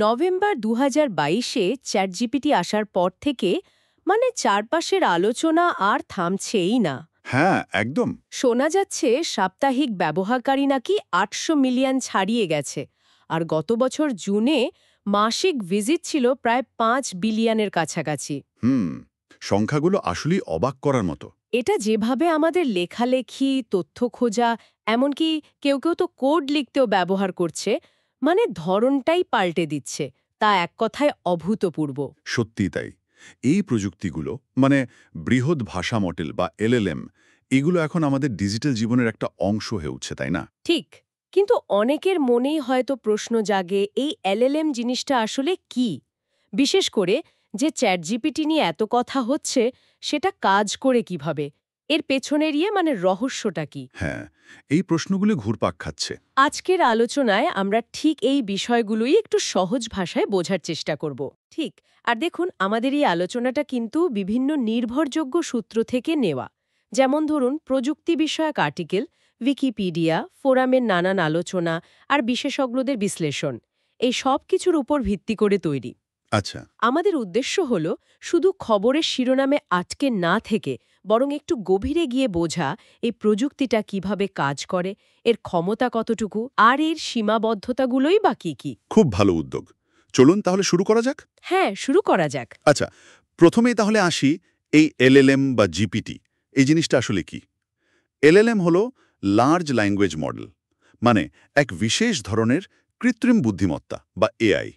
November ২০২২-এ ChatGPT আসার পর থেকে চারপাশের আলোচনা আর থামছেই না। হ্যাঁ, একদম। শোনা যাচ্ছে সাপ্তাহিক ব্যবহারকারী নাকি ৮০০ মিলিয়ন ছাড়িয়ে গেছে, আর গত বছর জুনে মাসিক ভিজিট ছিল প্রায় ৫ বিলিয়নের কাছাকাছি। সংখ্যাগুলো আসলেই অবাক করার মতো। এটা যেভাবে আমাদের লেখালেখি, তথ্য খোঁজা, এমনকি কেউ কেউ তো কোড লিখতেও ব্যবহার করছে, ধরনটাই পাল্টে দিচ্ছে, তা এক কথায় অভূতপূর্ব। সত্যি তাই। এই প্রযুক্তিগুলো বৃহৎ ভাষা মডেল বা এলএলএম, এগুলো এখন আমাদের ডিজিটাল জীবনের একটা অংশ হয়ে উঠছে, তাই না? ঠিক, কিন্তু অনেকের মনেই হয়তো প্রশ্ন জাগে, এই এলএলএম জিনিসটা আসলে কি? বিশেষ করে যে চ্যাটজিপিটি নিয়ে এত কথা হচ্ছে, সেটা কাজ করে কিভাবে? এর পেছনের রহস্যটা কি? হ্যাঁ, এই প্রশ্নগুলো ঘুরপাক খাচ্ছে। আজকের আলোচনায় আমরা ঠিক এই বিষয়গুলোই একটু সহজ ভাষায় বোঝার চেষ্টা করব। ঠিক, আর দেখুন, আমাদের এই আলোচনাটা কিন্তু বিভিন্ন নির্ভরযোগ্য সূত্র থেকে নেওয়া। যেমন ধরুন, প্রযুক্তি বিষয়ক আর্টিকেল, উইকিপিডিয়া, ফোরামের নানান আলোচনা আর বিশেষজ্ঞদের বিশ্লেষণ, এই সব কিছুর উপর ভিত্তি করে তৈরি। আচ্ছা। আমাদের উদ্দেশ্য হল শুধু খবরের শিরোনামে আটকে না থেকে বরং একটু গভীরে গিয়ে বোঝা এই প্রযুক্তিটা কিভাবে কাজ করে, এর ক্ষমতা কতটুকু, আর এর সীমাবদ্ধতাগুলোই বা কি কি। খুব ভালো উদ্যোগ। চলুন তাহলে শুরু করা যাক। হ্যাঁ, শুরু করা যাক। আচ্ছা, প্রথমেই তাহলে আসি, এই এলএলএম বা জিপিটি, এই জিনিসটা আসলে কি? এলএলএম হলো লার্জ ল্যাঙ্গুয়েজ মডেল, এক বিশেষ ধরনের কৃত্রিম বুদ্ধিমত্তা বা এআই।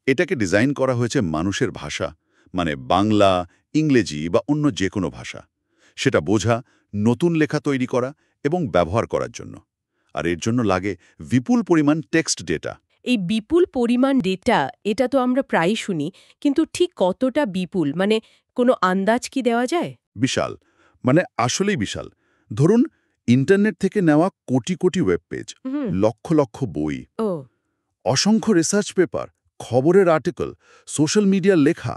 এটাকে ডিজাইন করা হয়েছে মানুষের ভাষা, বাংলা, ইংরেজি বা অন্য যে কোনো ভাষা, সেটা বোঝা, নতুন লেখা তৈরি করা এবং ব্যবহার করার জন্য। আর এর জন্য লাগে বিপুল পরিমাণ টেক্সট ডেটা। এই বিপুল পরিমাণ ডেটা, এটা তো আমরা প্রায়ই শুনি, কিন্তু ঠিক কতটা বিপুল, কোনো আন্দাজ কি দেওয়া যায়? বিশাল, আসলেই বিশাল। ধরুন, ইন্টারনেট থেকে নেওয়া কোটি কোটি ওয়েব পেজ, লক্ষ লক্ষ বই, ও অসংখ্য রিসার্চ পেপার, খবরের আর্টিকেল, সোশ্যাল মিডিয়ার লেখা,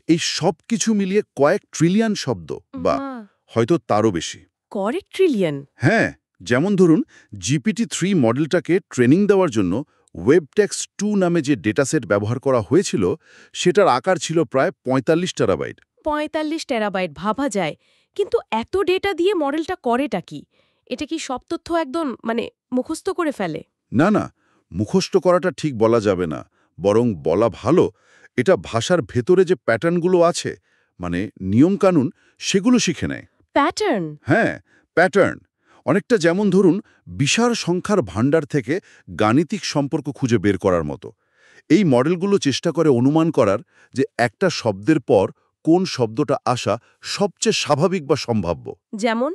এই সব কিছু মিলিয়ে কয়েক ট্রিলিয়ন শব্দ, বা হয়তো তারও বেশি। কয়েক ট্রিলিয়ন? হ্যাঁ, যেমন ধরুন, GPT-3 মডেলটাকে ট্রেনিং দেওয়ার জন্য ওয়েবটেক্স 2 নামে যে ডেটাসেট ব্যবহার করা হয়েছিল, সেটার আকার ছিল প্রায় ৪৫ টেরাবাইট। ৪৫ টেরাবাইট, ভাবা যায়। কিন্তু এত ডেটা দিয়ে মডেলটা করেটা কি? এটা কি সব তথ্য একদম মুখস্থ করে ফেলে? না না, মুখস্থ করাটা ঠিক বলা যাবে না, বরং বলা ভালো, এটা ভাষার ভেতরে যে প্যাটার্নগুলো আছে, নিয়মকানুন, সেগুলো শিখে নেয়। প্যাটার্ন? হ্যাঁ, প্যাটার্ন। অনেকটা যেমন ধরুন, বিশাল সংখ্যার ভাণ্ডার থেকে গাণিতিক সম্পর্ক খুঁজে বের করার মতো। এই মডেলগুলো চেষ্টা করে অনুমান করার যে একটা শব্দের পর কোন শব্দটা আসা সবচেয়ে স্বাভাবিক বা সম্ভাব্য। যেমন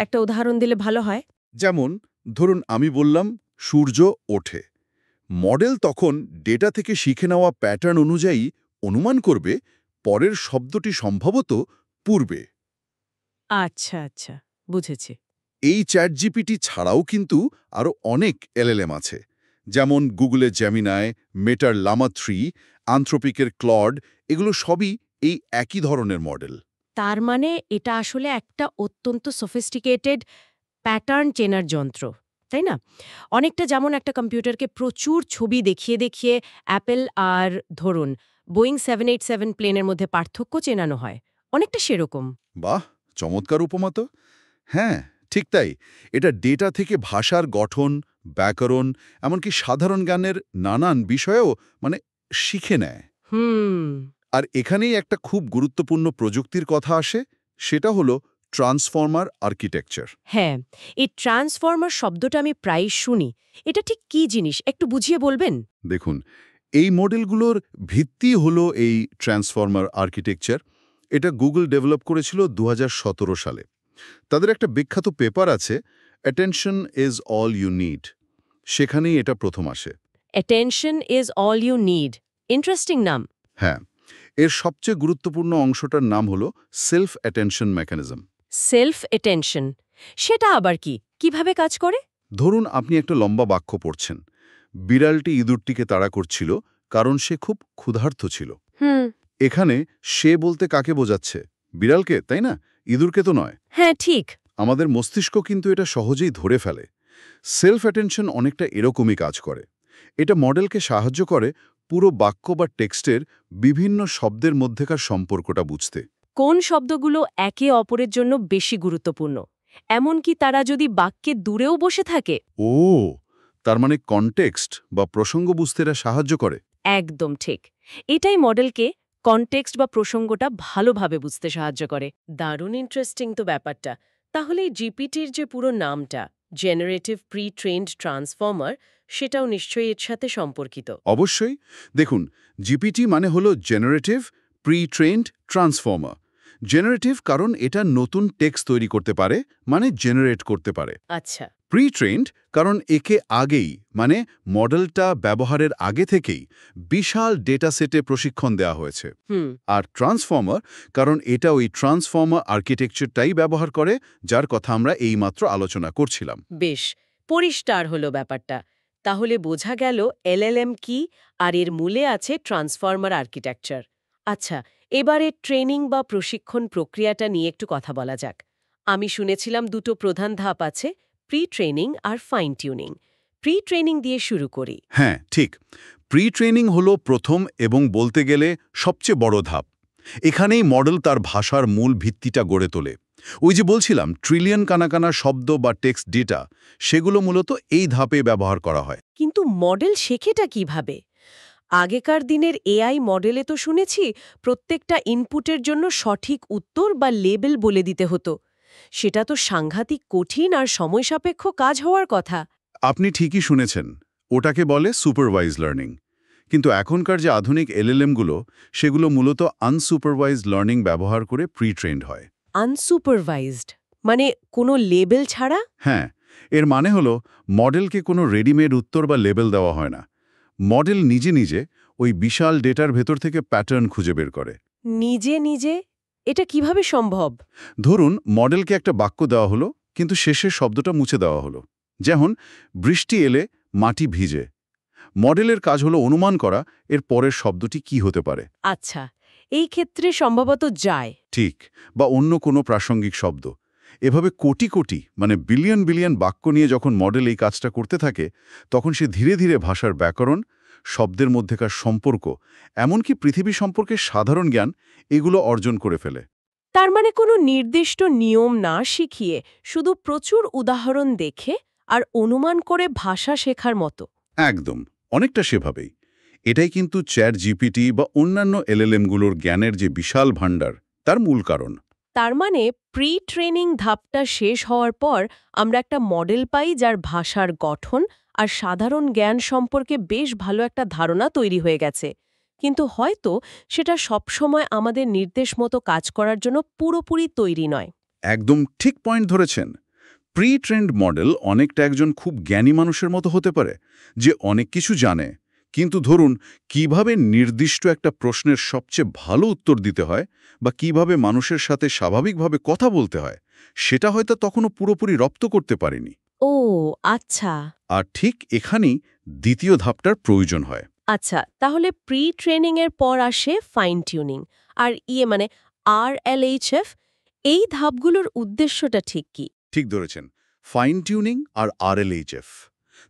একটা উদাহরণ দিলে ভালো হয়। যেমন ধরুন, আমি বললাম সূর্য ওঠে। মডেল তখন ডেটা থেকে শিখে নেওয়া প্যাটার্ন অনুযায়ী অনুমান করবে পরের শব্দটি সম্ভবত পূর্বে। আচ্ছা আচ্ছা, বুঝেছি। এই চ্যাটজিপিটি ছাড়াও কিন্তু আরও অনেক এলএলএম আছে, যেমন গুগলের জেমিনাই, মেটার লামা 3, আন্থ্রোপিকের ক্লড, এগুলো সবই এই একই ধরনের মডেল। তার এটা আসলে একটা অত্যন্ত সফিস্টিকেটেড প্যাটার্ন চেনার যন্ত্র, তাই না? অনেকটা যেমন একটা কম্পিউটারকে প্রচুর ছবি দেখিয়ে দেখিয়ে অ্যাপেল আর ধরুন বোয়িং 787 প্লেনের মধ্যে পার্থক্য চেনানো হয়, অনেকটা সেরকম। বাহ, চমৎকার উপমা তো। হ্যাঁ, ঠিক তাই। এটা ডেটা থেকে ভাষার গঠন, ব্যাকরণ, এমনকি সাধারণ জ্ঞানের নানান বিষয়েও শিখে নেয়। আর এখানেই একটা খুব গুরুত্বপূর্ণ প্রযুক্তির কথা আসে, সেটা হলো ট্রান্সফর্মার আর্কিটেকচার। হ্যাঁ, এই ট্রান্সফর্মার শব্দটা আমি প্রায়ই শুনি। এটা ঠিক কী জিনিস, একটু বুঝিয়ে বলবেন? দেখুন, এই মডেলগুলোর ভিত্তি হলো এই ট্রান্সফর্মার আর্কিটেকচার। এটা গুগল ডেভেলপ করেছিল ২০১৭ সালে। তাদের একটা বিখ্যাত পেপার আছে, attention is all you need. সেখানেই এটা প্রথম আসে। Attention is all you need, interesting নাম। হ্যাঁ, এর সবচেয়ে গুরুত্বপূর্ণ অংশটার নাম হলো self attention mechanism. Self attention, সেটা আবার কি, কিভাবে কাজ করে? ধরুন, আপনি একটা লম্বা বাক্য পড়ছেন। বিড়ালটি ইঁদুরটিকে তাড়া করছিল কারণ সে খুব ক্ষুধার্ত ছিল। এখানে সে বলতে কাকে বোঝাচ্ছে? বিড়ালকে, তাই না? ইঁদুরকে তো নয়। হ্যাঁ, ঠিক। আমাদের মস্তিষ্ক কিন্তু এটা সহজেই ধরে ফেলে। সেলফ অ্যাটেনশন অনেকটা এরকমই কাজ করে। এটা মডেলকে সাহায্য করে পুরো বাক্য বা টেক্সটের বিভিন্ন শব্দের মধ্যেকার সম্পর্কটা বুঝতে। কোন শব্দগুলো একে অপরের জন্য বেশি গুরুত্বপূর্ণ, এমনকি তারা যদি বাক্যে দূরেও বসে থাকে? ও, তার মানে কনটেক্সট বা প্রসঙ্গ বুঝতে এরা সাহায্য করে। একদম ঠিক। এটাই মডেলকে কনটেক্সট বা প্রসঙ্গটা ভালোভাবে বুঝতে সাহায্য করে। দারুণ ইন্টারেস্টিং তো ব্যাপারটা। তাহলে জিপিটির যে পুরো নামটা, জেনারেটিভ প্রি ট্রেন্ড ট্রান্সফর্মার, সেটাও নিশ্চয়ই এর সাথে সম্পর্কিত। অবশ্যই। দেখুন, জিপিটি মানে হলো generative pre trend transformer. Generative কারণ এটা নতুন টেক্সট তৈরি করতে পারে, মানে জেনারেট করতে পারে। আচ্ছা। প্রি ট্রেন্ড কারণ একে আগেই, মানে মডেলটা ব্যবহারের আগে থেকেই বিশাল ডেটা সেটে প্রশিক্ষণ দেওয়া হয়েছে। হুম। আর ট্রান্সফর্মার কারণ এটা ওই ট্রান্সফর্মার আর্কিটেকচারটাই ব্যবহার করে, যার কথা আমরা এইমাত্র আলোচনা করছিলাম। বেশ পরিষ্কার হলো ব্যাপারটা। তাহলে বোঝা গেল এলএলএম কি, আর এর মূলে আছে ট্রান্সফর্মার আর্কিটেকচার। আচ্ছা, এবারে ট্রেনিং বা প্রশিক্ষণ প্রক্রিয়াটা নিয়ে একটু কথা বলা যাক। আমি শুনেছিলাম দুটো প্রধান ধাপ আছে, প্রি ট্রেনিং আর ফাইন টিউনিং। প্রি ট্রেনিং দিয়ে শুরু করি। হ্যাঁ, ঠিক। প্রি ট্রেনিং হলো প্রথম এবং বলতে গেলে সবচেয়ে বড় ধাপ। এখানেই মডেল তার ভাষার মূল ভিত্তিটা গড়ে তোলে। ওই যে বলছিলাম, ট্রিলিয়ন কানাকানা শব্দ বা টেক্সট ডেটা, সেগুলো মূলত এই ধাপে ব্যবহার করা হয়। কিন্তু মডেল শেখেটা কিভাবে? আগেকার দিনের এআই মডেলে তো শুনেছি প্রত্যেকটা ইনপুটের জন্য সঠিক উত্তর বা লেবেল বলে দিতে হতো। সেটা তো সাংঘাতিক কঠিন আর সময়সাপেক্ষ কাজ হওয়ার কথা। আপনি ঠিকই শুনেছেন, ওটাকে বলে সুপারভাইজ লার্নিং। কিন্তু এখনকার যে আধুনিক এলএলএমগুলো, সেগুলো মূলত আনসুপারভাইজড লার্নিং ব্যবহার করে প্রি ট্রেন্ড হয়। আনসুপারভাইজড মানে কোনো লেবেল ছাড়া? হ্যাঁ, এর মানে হলো মডেলকে কোনো রেডিমেড উত্তর বা লেবেল দেওয়া হয় না। মডেল নিজে নিজে ওই বিশাল ডেটার ভেতর থেকে প্যাটার্ন খুঁজে বের করে। নিজে নিজে? এটা কিভাবে সম্ভব? ধরুন, মডেলকে একটা বাক্য দেওয়া হলো, কিন্তু শেষের শব্দটা মুছে দেওয়া হলো। যেমন, বৃষ্টি এলে মাটি ভিজে। মডেলের কাজ হলো অনুমান করা এর পরের শব্দটি কি হতে পারে। আচ্ছা, এই ক্ষেত্রে সম্ভবত যায়। ঠিক, বা অন্য কোনো প্রাসঙ্গিক শব্দ। এভাবে কোটি কোটি, মানে বিলিয়ন বিলিয়ন বাক্য নিয়ে যখন মডেল এই কাজটা করতে থাকে, তখন সে ধীরে ধীরে ভাষার ব্যাকরণ, শব্দের মধ্যেকার সম্পর্ক, এমনকি পৃথিবী সম্পর্কে সাধারণ জ্ঞান, এগুলো অর্জন করে ফেলে। তার মানে কোনো নির্দিষ্ট নিয়ম না শিখিয়ে শুধু প্রচুর উদাহরণ দেখে আর অনুমান করে ভাষা শেখার মতো। একদম, অনেকটা সেভাবেই। এটাই কিন্তু চ্যাট জিপিটি বা অন্যান্য এলএলএমগুলোর জ্ঞানের যে বিশাল ভাণ্ডার, তার মূল কারণ। তার মানে প্রি ট্রেনিং ধাপটা শেষ হওয়ার পর আমরা একটা মডেল পাই যার ভাষার গঠন আর সাধারণ জ্ঞান সম্পর্কে বেশ ভালো একটা ধারণা তৈরি হয়ে গেছে। কিন্তু হয়তো সেটা সবসময় আমাদের নির্দেশ মতো কাজ করার জন্য পুরোপুরি তৈরি নয়। একদম ঠিক পয়েন্ট ধরেছেন। প্রি ট্রেন্ড মডেল অনেকটা একজন খুব জ্ঞানী মানুষের মতো হতে পারে, যে অনেক কিছু জানে, কিন্তু ধরুন কিভাবে নির্দিষ্ট একটা প্রশ্নের সবচেয়ে ভালো উত্তর দিতে হয় বা কিভাবে মানুষের সাথে স্বাভাবিকভাবে কথা বলতে হয়, সেটা হয়তো তখনও পুরোপুরি রপ্ত করতে পারেনি। ও আচ্ছা। আর ঠিক এখানেই দ্বিতীয় ধাপটার প্রয়োজন হয়। আচ্ছা, তাহলে প্রি ট্রেনিং এর পর আসে ফাইন টিউনিং আর মানে RLHF। এই ধাপগুলোর উদ্দেশ্যটা ঠিক কি? ঠিক ধরেছেন, ফাইন টিউনিং আর আরএলএইচএফ।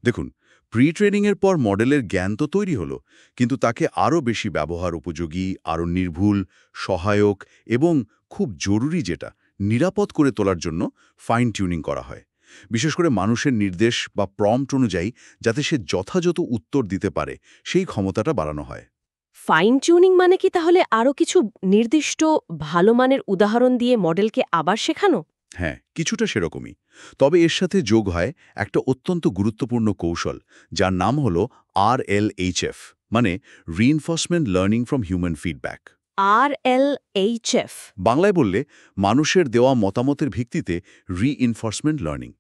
দেখুন, প্রি ট্রেনিংয়ের পর মডেলের জ্ঞান তো তৈরি হলো, কিন্তু তাকে আরও বেশি ব্যবহার উপযোগী, আরও নির্ভুল, সহায়ক এবং খুব জরুরি যেটা, নিরাপদ করে তোলার জন্য ফাইন টিউনিং করা হয়। বিশেষ করে মানুষের নির্দেশ বা প্রম্পট অনুযায়ী যাতে সে যথাযথ উত্তর দিতে পারে, সেই ক্ষমতাটা বাড়ানো হয়। ফাইন টিউনিং মানে কি তাহলে আরও কিছু নির্দিষ্ট ভালো মানের উদাহরণ দিয়ে মডেলকে আবার শেখানো? হ্যাঁ, কিছুটা সেরকমই। তবে এর সাথে যোগ হয় একটা অত্যন্ত গুরুত্বপূর্ণ কৌশল, যার নাম হল RLHF, মানে reinforcement learning from human feedback. RLHF। বাংলায় বললে মানুষের দেওয়া মতামতের ভিত্তিতে রিইনফোর্সমেন্ট লার্নিং।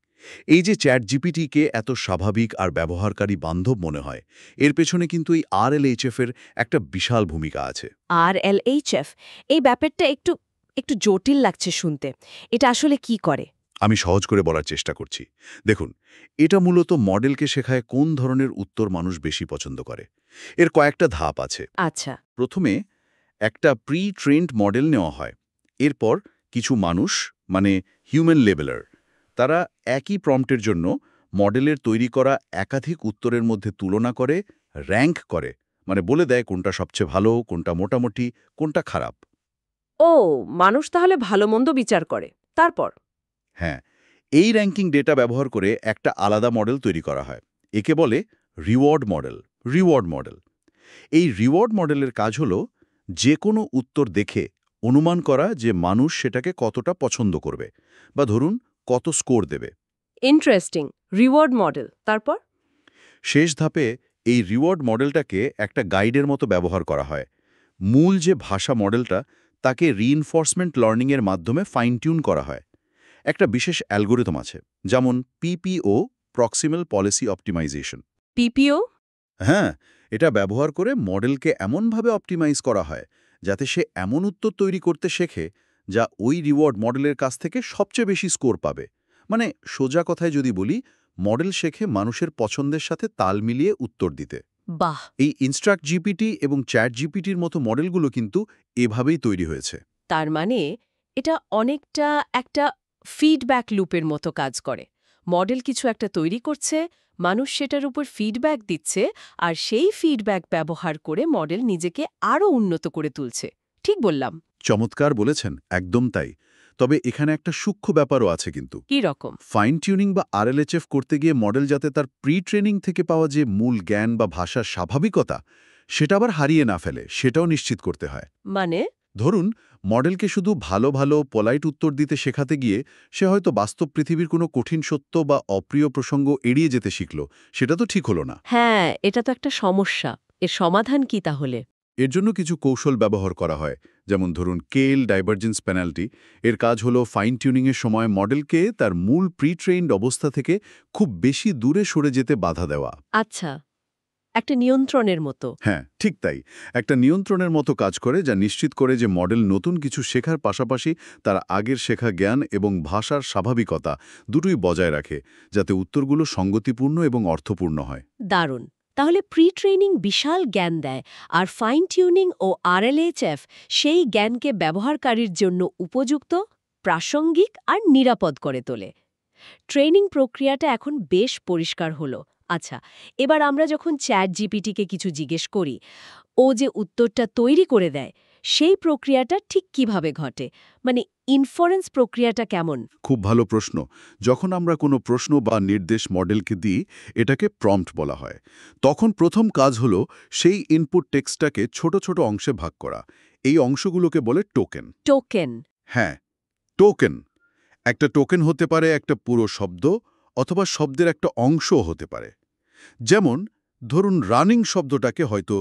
এই যে চ্যাট জিপিটিকে এত স্বাভাবিক আর ব্যবহারকারী বান্ধব মনে হয়, এর পেছনে কিন্তু এই RLHF এর একটা বিশাল ভূমিকা আছে। RLHF, এই ব্যাপারটা একটু একটু জটিল লাগছে শুনতে। এটা আসলে কি করে? আমি সহজ করে বলার চেষ্টা করছি। দেখুন, এটা মূলত মডেলকে শেখায় কোন ধরনের উত্তর মানুষ বেশি পছন্দ করে। এর কয়েকটা ধাপ আছে। আচ্ছা। প্রথমে একটা প্রি ট্রেন্ড মডেল নেওয়া হয়। এরপর কিছু মানুষ, মানে হিউম্যান লেভেলার, তারা একই প্রম্পটের জন্য মডেলের তৈরি করা একাধিক উত্তরের মধ্যে তুলনা করে, র্যাঙ্ক করে, মানে বলে দেয় কোনটা সবচেয়ে ভালো, কোনটা মোটামুটি, কোনটা খারাপ। ও, মানুষ তাহলে ভালো মন্দ বিচার করে, তারপর? হ্যাঁ, এই র্যাঙ্কিং ডেটা ব্যবহার করে একটা আলাদা মডেল তৈরি করা হয়। একে বলে রিওয়ার্ড মডেল। রিওয়ার্ড মডেল এই রিওয়ার্ড মডেলের কাজ হলো যে কোনো উত্তর দেখে অনুমান করা যে মানুষ সেটাকে কতটা পছন্দ করবে, বা ধরুন কত স্কোর দেবে। ইন্টারেস্টিং। রিওয়ার্ড মডেল, তারপর? শেষ ধাপে এই রিওয়ার্ড মডেলটাকে একটা গাইডের মতো ব্যবহার করা হয়। মূল যে ভাষা মডেলটা, তাকে রিইনফোর্সমেন্ট লার্নিংয়ের মাধ্যমে ফাইন টিউন করা হয়। একটা বিশেষ অ্যালগোরিদম আছে, যেমন PPO, proximal policy optimisation. PPO? হ্যাঁ, এটা ব্যবহার করে মডেলকে এমনভাবে অপটিমাইজ করা হয় যাতে সে এমন উত্তর তৈরি করতে শেখে যা ওই রিওয়ার্ড মডেলের কাছ থেকে সবচেয়ে বেশি স্কোর পাবে। মানে সোজা কথায় যদি বলি, মডেল শেখে মানুষের পছন্দের সাথে তাল মিলিয়ে উত্তর দিতে। বাহ! এই ইনস্ট্রাক্ট জিপিটি এবং চ্যাট জিপিটির মতো মডেলগুলো কিন্তু এভাবেই তৈরি হয়েছে। তার মানে এটা অনেকটা একটা ফিডব্যাক লুপের মতো কাজ করে। মডেল কিছু একটা তৈরি করছে, মানুষ সেটার উপর ফিডব্যাক দিচ্ছে, আর সেই ফিডব্যাক ব্যবহার করে মডেল নিজেকে আরও উন্নত করে তুলছে। ঠিক বললাম? চমৎকার বলেছেন, একদম তাই। তবে এখানে একটা সূক্ষ্ম ব্যাপারও আছে কিন্তু। কি রকম? ফাইন টিউনিং বা আরএলএচএফ করতে গিয়ে মডেল যাতে তার প্রি ট্রেনিং থেকে পাওয়া যে মূল জ্ঞান বা ভাষার স্বাভাবিকতা, সেটা আবার হারিয়ে না ফেলে, সেটাও নিশ্চিত করতে হয়। মানে? ধরুন, মডেলকে শুধু ভালো ভালো পোলাইট উত্তর দিতে শেখাতে গিয়ে সে হয়তো বাস্তব পৃথিবীর কোনো কঠিন সত্য বা অপ্রিয় প্রসঙ্গ এড়িয়ে যেতে শিখল, সেটা তো ঠিক হলো না। হ্যাঁ, এটা তো একটা সমস্যা। এর সমাধান কি তাহলে? এর জন্য কিছু কৌশল ব্যবহার করা হয়, যেমন ধরুন কেল ডাইভারজেন্স পেনাল্টি। এর কাজ হলো ফাইন টিউনিংয়ের সময় মডেলকে তার মূল প্রি ট্রেইনড অবস্থা থেকে খুব বেশি দূরে সরে যেতে বাধা দেওয়া। আচ্ছা, একটা নিয়ন্ত্রণের মতো। হ্যাঁ, ঠিক তাই। একটা নিয়ন্ত্রণের মতো কাজ করে, যা নিশ্চিত করে যে মডেল নতুন কিছু শেখার পাশাপাশি তার আগের শেখা জ্ঞান এবং ভাষার স্বাভাবিকতা দুটোই বজায় রাখে, যাতে উত্তরগুলো সঙ্গতিপূর্ণ এবং অর্থপূর্ণ হয়। দারুণ। তাহলে প্রি ট্রেনিং বিশাল জ্ঞান দেয়, আর ফাইন টিউনিং ও আরএলএইচএফ সেই জ্ঞানকে ব্যবহারকারীর জন্য উপযুক্ত, প্রাসঙ্গিক আর নিরাপদ করে তোলে। ট্রেনিং প্রক্রিয়াটা এখন বেশ পরিষ্কার হলো। আচ্ছা, এবার আমরা যখন চ্যাট জিপিটিকে কিছু জিজ্ঞেস করি, ও যে উত্তরটা তৈরি করে দেয়, সেই প্রক্রিয়াটা ঠিক কিভাবে ঘটে? মানে ইনফারেন্স প্রক্রিয়াটা কেমন? খুব ভালো প্রশ্ন। যখন আমরা কোনো প্রশ্ন বা নির্দেশ মডেলকে দিই, এটাকে প্রম্পট বলা হয়। তখন প্রথম কাজ হলো সেই ইনপুট টেক্সটটাকে ছোট ছোট অংশে ভাগ করা। এই অংশগুলোকে বলে টোকেন। টোকেন? হ্যাঁ, টোকেন। একটা টোকেন হতে পারে একটা পুরো শব্দ, অথবা শব্দের একটা অংশও হতে পারে। যেমন ধরুন, রানিং শব্দটাকে হয়তো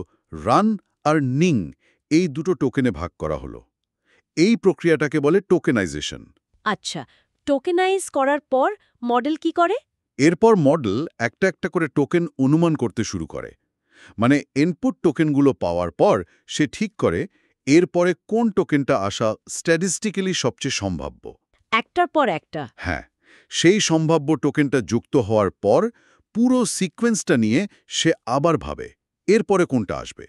রান আর নিং, এই দুটো টোকেনে ভাগ করা হলো। এই প্রক্রিয়াটাকে বলে টোকেনাইজেশন। আচ্ছা, টোকেনাইজ করার পর মডেল কি করে? এরপর মডেল একটা একটা করে টোকেন অনুমান করতে শুরু করে। মানে ইনপুট টোকেনগুলো পাওয়ার পর সে ঠিক করে এরপরে কোন টোকেনটা আসা স্ট্যাটিস্টিক্যালি সবচেয়ে সম্ভাব্য। একটার পর একটা? হ্যাঁ, সেই সম্ভাব্য টোকেনটা যুক্ত হওয়ার পর পুরো সিকোয়েন্সটা নিয়ে সে আবার ভাবে এরপরে কোনটা আসবে।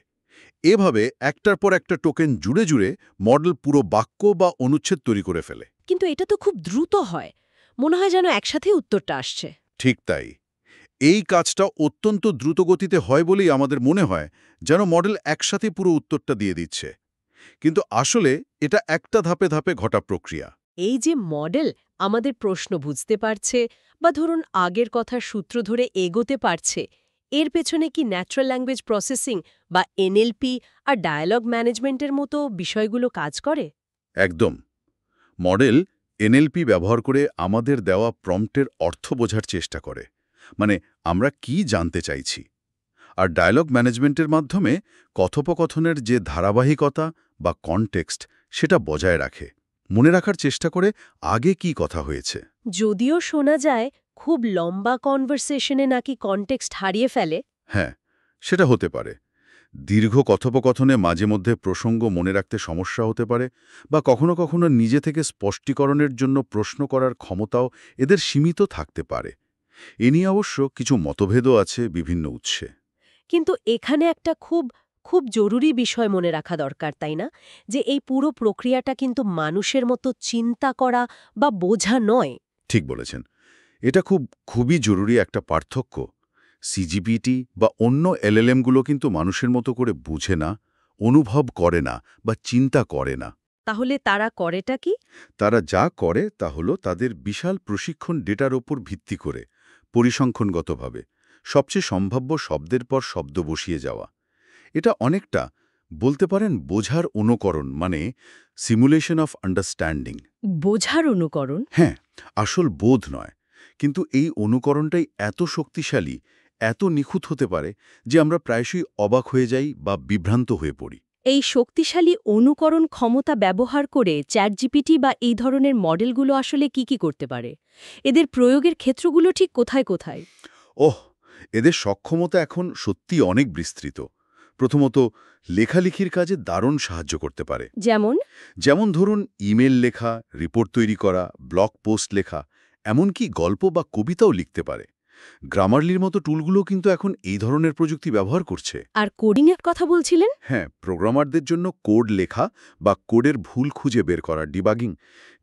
এভাবে একটার পর একটা টোকেন জুড়ে জুড়ে মডেল পুরো বাক্য বা অনুচ্ছেদ তৈরি করে ফেলে। কিন্তু এটা তো খুব দ্রুত হয়। মনে হয় যেন একসাথে উত্তরটা আসছে। ঠিক তাই। এই কাজটা অত্যন্ত দ্রুতগতিতে হয় বলেই আমাদের মনে হয় যেন মডেল একসাথে পুরো উত্তরটা দিয়ে দিচ্ছে। কিন্তু আসলে এটা একটা ধাপে ধাপে ঘটা প্রক্রিয়া। এই যে মডেল আমাদের প্রশ্ন বুঝতে পারছে, বা ধরুন আগের কথার সূত্র ধরে এগোতে পারছে, এর পেছনে কি ন্যাচারাল ল্যাঙ্গুয়েজ প্রসেসিং বা এনএলপি আর ডায়ালগ ম্যানেজমেন্টের মতো বিষয়গুলো কাজ করে? একদম। মডেল এনএলপি ব্যবহার করে আমাদের দেওয়া প্রম্পটের অর্থ বোঝার চেষ্টা করে, মানে আমরা কি জানতে চাইছি। আর ডায়ালগ ম্যানেজমেন্টের মাধ্যমে কথোপকথনের যে ধারাবাহিকতা বা কনটেক্সট, সেটা বজায় রাখে, মনে রাখার চেষ্টা করে আগে কি কথা হয়েছে। যদিও শোনা যায় খুব লম্বা কনভারসেশনে নাকি কনটেক্সট হারিয়ে ফেলে। হ্যাঁ, সেটা হতে পারে। দীর্ঘ কথোপকথনে মাঝে মধ্যে প্রসঙ্গ মনে রাখতে সমস্যা হতে পারে, বা কখনো কখনো নিজে থেকে স্পষ্টীকরণের জন্য প্রশ্ন করার ক্ষমতাও এদের সীমিত থাকতে পারে। এ নিয়ে অবশ্য কিছু মতভেদও আছে বিভিন্ন উৎসে। কিন্তু এখানে একটা খুব খুব জরুরি বিষয় মনে রাখা দরকার, তাই না? যে এই পুরো প্রক্রিয়াটা কিন্তু মানুষের মতো চিন্তা করা বা বোঝা নয়। ঠিক বলেছেন। এটা খুবই জরুরি একটা পার্থক্য। সিজিপিটি বা অন্য এলএলএমগুলো কিন্তু মানুষের মতো করে বুঝে না, অনুভব করে না বা চিন্তা করে না। তাহলে তারা করেটা কি? তারা যা করে তা হলো তাদের বিশাল প্রশিক্ষণ ডেটার ওপর ভিত্তি করে পরিসংখ্যানগতভাবে সবচেয়ে সম্ভাব্য শব্দের পর শব্দ বসিয়ে যাওয়া। এটা অনেকটা বলতে পারেন বোঝার অনুকরণ, মানে সিমুলেশন অফ আন্ডারস্ট্যান্ডিং। বোঝার অনুকরণ? হ্যাঁ, আসল বোধ নয়, কিন্তু এই অনুকরণটাই এত শক্তিশালী, এত নিখুঁত হতে পারে যে আমরা প্রায়শই অবাক হয়ে যাই বা বিভ্রান্ত হয়ে পড়ি। এই শক্তিশালী অনুকরণ ক্ষমতা ব্যবহার করে চ্যাটজিপিটি বা এই ধরনের মডেলগুলো আসলে কি করতে পারে? এদের প্রয়োগের ক্ষেত্রগুলো ঠিক কোথায় কোথায়? ওহ, এদের সক্ষমতা এখন সত্যি অনেক বিস্তৃত। প্রথমত, লেখালেখির কাজে দারুণ সাহায্য করতে পারে। যেমন? যেমন ধরুন, ইমেল লেখা, রিপোর্ট তৈরি করা, ব্লগ পোস্ট লেখা, এমনকি গল্প বা কবিতাও লিখতে পারে। গ্রামারলির মতো টুলগুলো কিন্তু এখন এই ধরনের প্রযুক্তি ব্যবহার করছে। আর কোডিংয়ের কথা বলছিলেন? হ্যাঁ, প্রোগ্রামারদের জন্য কোড লেখা বা কোডের ভুল খুঁজে বের করা, ডিবাগিং,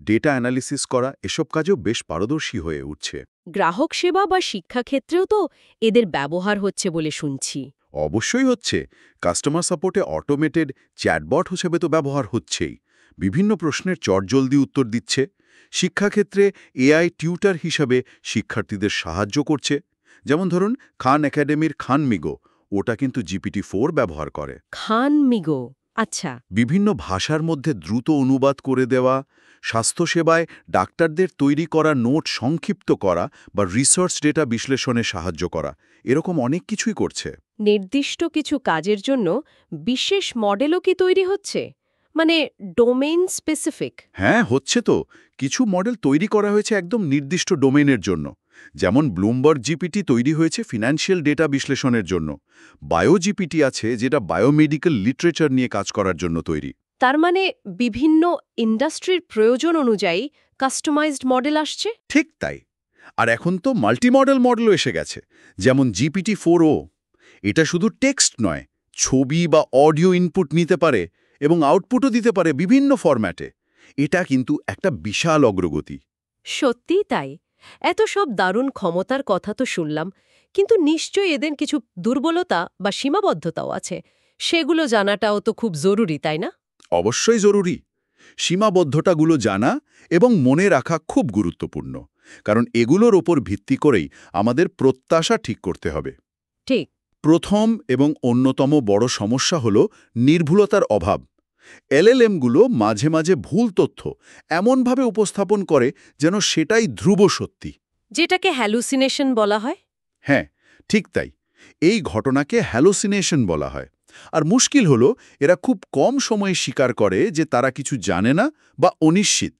ডেটা অ্যানালিসিস করা, এসব কাজেও বেশ পারদর্শী হয়ে উঠছে। গ্রাহক সেবা বা শিক্ষাক্ষেত্রেও তো এদের ব্যবহার হচ্ছে বলে শুনছি। অবশ্যই হচ্ছে। কাস্টমার সাপোর্টে অটোমেটেড চ্যাটবট হিসেবে তো ব্যবহার হচ্ছেই। বিভিন্ন প্রশ্নের চটজলদি উত্তর দিচ্ছে। শিক্ষাক্ষেত্রে এআই টিউটার হিসাবে শিক্ষার্থীদের সাহায্য করছে। যেমন ধরুন, খান একাডেমির খান মিগো, ওটা কিন্তু GPT-4 ব্যবহার করে। খান মিগো, আচ্ছা। বিভিন্ন ভাষার মধ্যে দ্রুত অনুবাদ করে দেওয়া, স্বাস্থ্যসেবায় ডাক্তারদের তৈরি করা নোট সংক্ষিপ্ত করা বা রিসার্চ ডেটা বিশ্লেষণে সাহায্য করা, এরকম অনেক কিছুই করছে। নির্দিষ্ট কিছু কাজের জন্য বিশেষ মডেলও কি তৈরি হচ্ছে? মানে ডোমেইন স্পেসিফিক? হ্যাঁ, হচ্ছে তো। কিছু মডেল তৈরি করা হয়েছে একদম নির্দিষ্ট ডোমেইনের জন্য। যেমন ব্লুমবার্গ জিপিটি তৈরি হয়েছে ফিনান্সিয়াল ডেটা বিশ্লেষণের জন্য। বায়োজিপিটি আছে, যেটা বায়োমেডিক্যাল লিটারেচার নিয়ে কাজ করার জন্য তৈরি। তার মানে বিভিন্ন ইন্ডাস্ট্রির প্রয়োজন অনুযায়ী কাস্টমাইজড মডেল আসছে? ঠিক তাই। আর এখন তো মাল্টিমডেল মডেলও এসে গেছে, যেমন GPT-4o। এটা শুধু টেক্সট নয়, ছবি বা অডিও ইনপুট নিতে পারে এবং আউটপুটও দিতে পারে বিভিন্ন ফরম্যাটে। এটা কিন্তু একটা বিশাল অগ্রগতি। সত্যিই তাই। এত সব দারুণ ক্ষমতার কথা তো শুনলাম, কিন্তু নিশ্চয়ই এদের কিছু দুর্বলতা বা সীমাবদ্ধতাও আছে। সেগুলো জানাটাও তো খুব জরুরি, তাই না? অবশ্যই জরুরি। সীমাবদ্ধতাগুলো জানা এবং মনে রাখা খুব গুরুত্বপূর্ণ, কারণ এগুলোর ওপর ভিত্তি করেই আমাদের প্রত্যাশা ঠিক করতে হবে। ঠিক। প্রথম এবং অন্যতম বড় সমস্যা হল নির্ভুলতার অভাব। এলএলএমগুলো মাঝে মাঝে ভুল তথ্য এমনভাবে উপস্থাপন করে যেন সেটাই ধ্রুব সত্যি। যেটাকে হ্যালুসিনেশন বলা হয়? হ্যাঁ, ঠিক তাই। এই ঘটনাকে হ্যালোসিনেশন বলা হয়। আর মুশকিল হলো, এরা খুব কম সময়ে স্বীকার করে যে তারা কিছু জানে না বা অনিশ্চিত।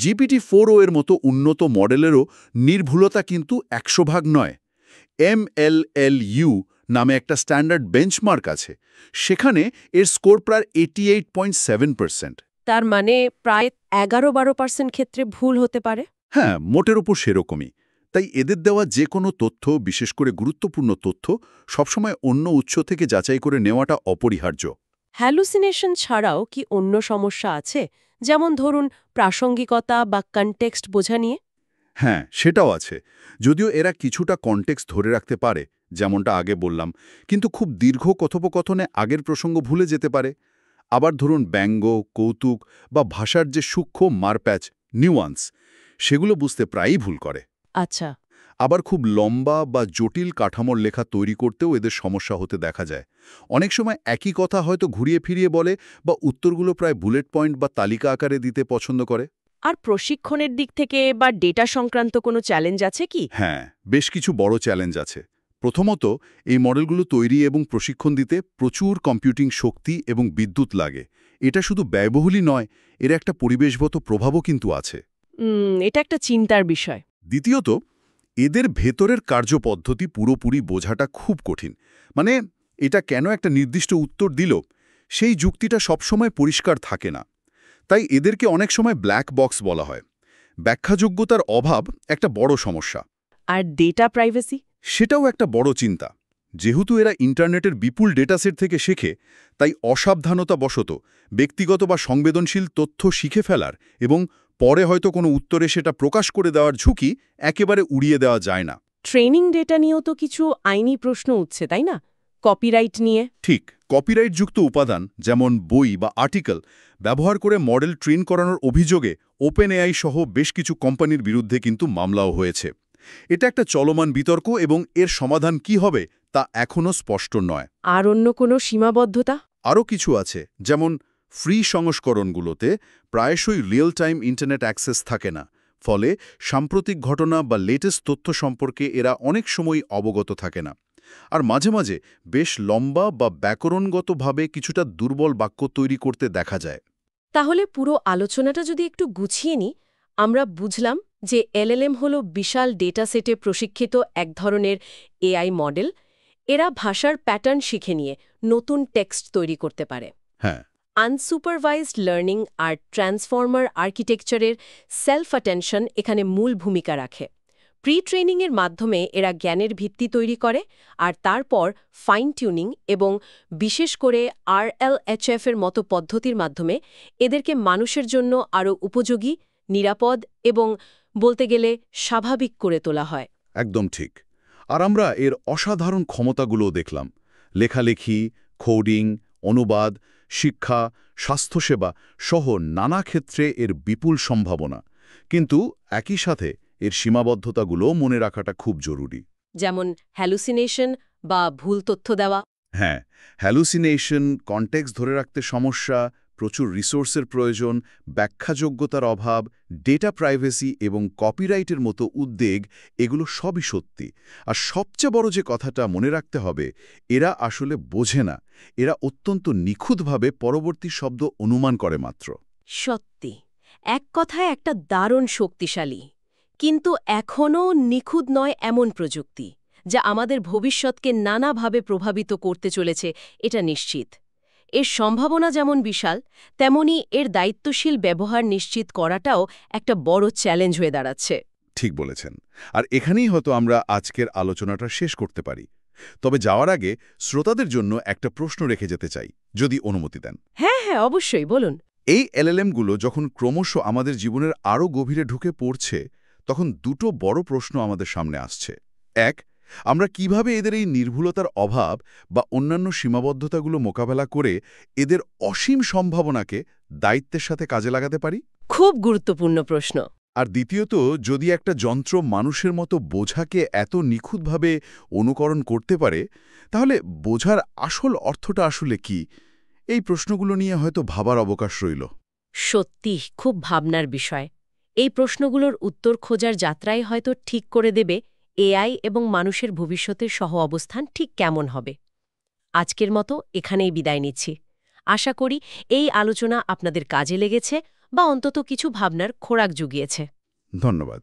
GPT-4o এর মতো উন্নত মডেলেরও নির্ভুলতা কিন্তু 100% নয়। MLLU নামে একটা স্ট্যান্ডার্ড বেঞ্চমার্ক আছে, সেখানে এর স্কোর প্রায় 88.7%। তার মানে প্রায় 11-12% ক্ষেত্রে ভুল হতে পারে? হ্যাঁ, মোটের ওপর সেরকমই। তাই এদের দেওয়া যে কোনো তথ্য, বিশেষ করে গুরুত্বপূর্ণ তথ্য, সবসময় অন্য উৎস থেকে যাচাই করে নেওয়াটা অপরিহার্য। হ্যালুসিনেশন ছাড়াও কি অন্য সমস্যা আছে, যেমন ধরুন প্রাসঙ্গিকতা বা কনটেক্সট বোঝা নিয়ে? হ্যাঁ, সেটাও আছে। যদিও এরা কিছুটা কনটেক্সট ধরে রাখতে পারে, যেমনটা আগে বললাম, কিন্তু খুব দীর্ঘ কথোপকথনে আগের প্রসঙ্গ ভুলে যেতে পারে। আবার ধরুন ব্যঙ্গ, কৌতুক বা ভাষার যে সূক্ষ্ম মারপ্যাচ, নিউয়ান্স, সেগুলো বুঝতে প্রায়ই ভুল করে। আচ্ছা। আবার খুব লম্বা বা জটিল কাঠামোর লেখা তৈরি করতেও এদের সমস্যা হতে দেখা যায়। অনেক সময় একই কথা হয়তো ঘুরিয়ে ফিরিয়ে বলে বা উত্তরগুলো প্রায় বুলেট পয়েন্ট বা তালিকা আকারে দিতে পছন্দ করে। আর প্রশিক্ষণের দিক থেকে বা ডেটা সংক্রান্ত কোনো চ্যালেঞ্জ আছে কি? হ্যাঁ, বেশ কিছু বড় চ্যালেঞ্জ আছে। প্রথমত, এই মডেলগুলো তৈরি এবং প্রশিক্ষণ দিতে প্রচুর কম্পিউটিং শক্তি এবং বিদ্যুৎ লাগে। এটা শুধু ব্যয়বহুলই নয়, এর একটা পরিবেশগত প্রভাবও কিন্তু আছে। এটা একটা চিন্তার বিষয়। দ্বিতীয়ত, এদের ভেতরের কার্যপদ্ধতি পুরোপুরি বোঝাটা খুব কঠিন। মানে, এটা কেন একটা নির্দিষ্ট উত্তর দিল, সেই যুক্তিটা সবসময় পরিষ্কার থাকে না। তাই এদেরকে অনেক সময় ব্ল্যাক বক্স বলা হয়। ব্যাখ্যাযোগ্যতার অভাব একটা বড় সমস্যা। আর ডেটা প্রাইভেসি? সেটাও একটা বড় চিন্তা। যেহেতু এরা ইন্টারনেটের বিপুল ডেটাসেট থেকে শেখে, তাই অসাবধানতাবশত ব্যক্তিগত বা সংবেদনশীল তথ্য শিখে ফেলার এবং পরে হয়তো কোনো উত্তরে সেটা প্রকাশ করে দেওয়ার ঝুঁকি একেবারে উড়িয়ে দেওয়া যায় না। ট্রেনিং ডেটা নিয়েও তো কিছু আইনি প্রশ্ন উঠছে, তাই না? কপিরাইট নিয়ে। ঠিক, কপিরাইটযুক্ত উপাদান যেমন বই বা আর্টিকেল ব্যবহার করে মডেল ট্রেন করানোর অভিযোগে ওপেন এআই সহ বেশ কিছু কোম্পানির বিরুদ্ধে কিন্তু মামলাও হয়েছে। এটা একটা চলমান বিতর্ক এবং এর সমাধান কি হবে তা এখনও স্পষ্ট নয়। আর অন্য কোনো সীমাবদ্ধতা? আরও কিছু আছে, যেমন ফ্রি সংস্করণগুলোতে প্রায়শই রিয়েল টাইম ইন্টারনেট অ্যাক্সেস থাকে না, ফলে সাম্প্রতিক ঘটনা বা লেটেস্ট তথ্য সম্পর্কে এরা অনেক সময় অবগত থাকে না। আর মাঝে মাঝে বেশ লম্বা বা ব্যাকরণগতভাবে কিছুটা দুর্বল বাক্য তৈরি করতে দেখা যায়। তাহলে পুরো আলোচনাটা যদি একটু গুছিয়ে নিই, আমরা বুঝলাম যে এলএলএম হলো বিশাল ডেটা সেটে প্রশিক্ষিত এক ধরনের এআই মডেল। এরা ভাষার প্যাটার্ন শিখে নিয়ে নতুন টেক্সট তৈরি করতে পারে। হ্যাঁ, আনসুপারভাইজড লার্নিং আর ট্রান্সফর্মার আর্কিটেকচারের সেলফ অ্যাটেনশন এখানে মূল ভূমিকা রাখে। প্রি ট্রেনিংয়ের মাধ্যমে এরা জ্ঞানের ভিত্তি তৈরি করে, আর তারপর ফাইন টিউনিং এবং বিশেষ করে RLHF এর মতো পদ্ধতির মাধ্যমে এদেরকে মানুষের জন্য আরও উপযোগী, নিরাপদ এবং বলতে গেলে স্বাভাবিক করে তোলা হয়। একদম ঠিক। আর আমরা এর অসাধারণ ক্ষমতাগুলোও দেখলাম। লেখালেখি, কোডিং, অনুবাদ, শিক্ষা, স্বাস্থ্যসেবা সহ নানা ক্ষেত্রে এর বিপুল সম্ভাবনা। কিন্তু একই সাথে এর সীমাবদ্ধতাগুলোও মনে রাখাটা খুব জরুরি। যেমন হ্যালুসিনেশন বা ভুল তথ্য দেওয়া। হ্যাঁ, হ্যালুসিনেশন, কনটেক্সট ধরে রাখতে সমস্যা, প্রচুর রিসোর্সের প্রয়োজন, ব্যাখ্যাযোগ্যতার অভাব, ডেটা প্রাইভেসি এবং কপিরাইটের মতো উদ্বেগ, এগুলো সবই সত্যি। আর সবচেয়ে বড় যে কথাটা মনে রাখতে হবে, এরা আসলে বোঝে না, এরা অত্যন্ত নিখুঁতভাবে পরবর্তী শব্দ অনুমান করে মাত্র। সত্যি, এক কথায় একটা দারুণ শক্তিশালী, কিন্তু এখনও নিখুঁত নয় এমন প্রযুক্তি, যা আমাদের ভবিষ্যৎকে নানাভাবে প্রভাবিত করতে চলেছে, এটা নিশ্চিত। এর সম্ভাবনা যেমন বিশাল, তেমনি এর দায়িত্বশীল ব্যবহার নিশ্চিত করাটাও একটা বড় চ্যালেঞ্জ হয়ে দাঁড়াচ্ছে। ঠিক বলেছেন। আর এখানেই হয়তো আমরা আজকের আলোচনাটা শেষ করতে পারি। তবে যাওয়ার আগে শ্রোতাদের জন্য একটা প্রশ্ন রেখে যেতে চাই, যদি অনুমতি দেন। হ্যাঁ হ্যাঁ, অবশ্যই বলুন। এই এলএলএমগুলো যখন ক্রমশ আমাদের জীবনের আরও গভীরে ঢুকে পড়ছে, তখন দুটো বড় প্রশ্ন আমাদের সামনে আসছে। এক, আমরা কিভাবে এদের এই নির্ভুলতার অভাব বা অন্যান্য সীমাবদ্ধতাগুলো মোকাবেলা করে এদের অসীম সম্ভাবনাকে দায়িত্বের সাথে কাজে লাগাতে পারি? খুব গুরুত্বপূর্ণ প্রশ্ন। আর দ্বিতীয়ত, যদি একটা যন্ত্র মানুষের মতো বোঝাকে এত নিখুঁতভাবে অনুকরণ করতে পারে, তাহলে বোঝার আসল অর্থটা আসলে কি? এই প্রশ্নগুলো নিয়ে হয়তো ভাবার অবকাশ রইল। সত্যি খুব ভাবনার বিষয়। এই প্রশ্নগুলোর উত্তর খোঁজার যাত্রাই হয়তো ঠিক করে দেবে এআই এবং মানুষের ভবিষ্যতের সহ অবস্থান ঠিক কেমন হবে। আজকের মতো এখানেই বিদায় নিচ্ছি। আশা করি এই আলোচনা আপনাদের কাজে লেগেছে বা অন্তত কিছু ভাবনার খোরাক জুগিয়েছে। ধন্যবাদ।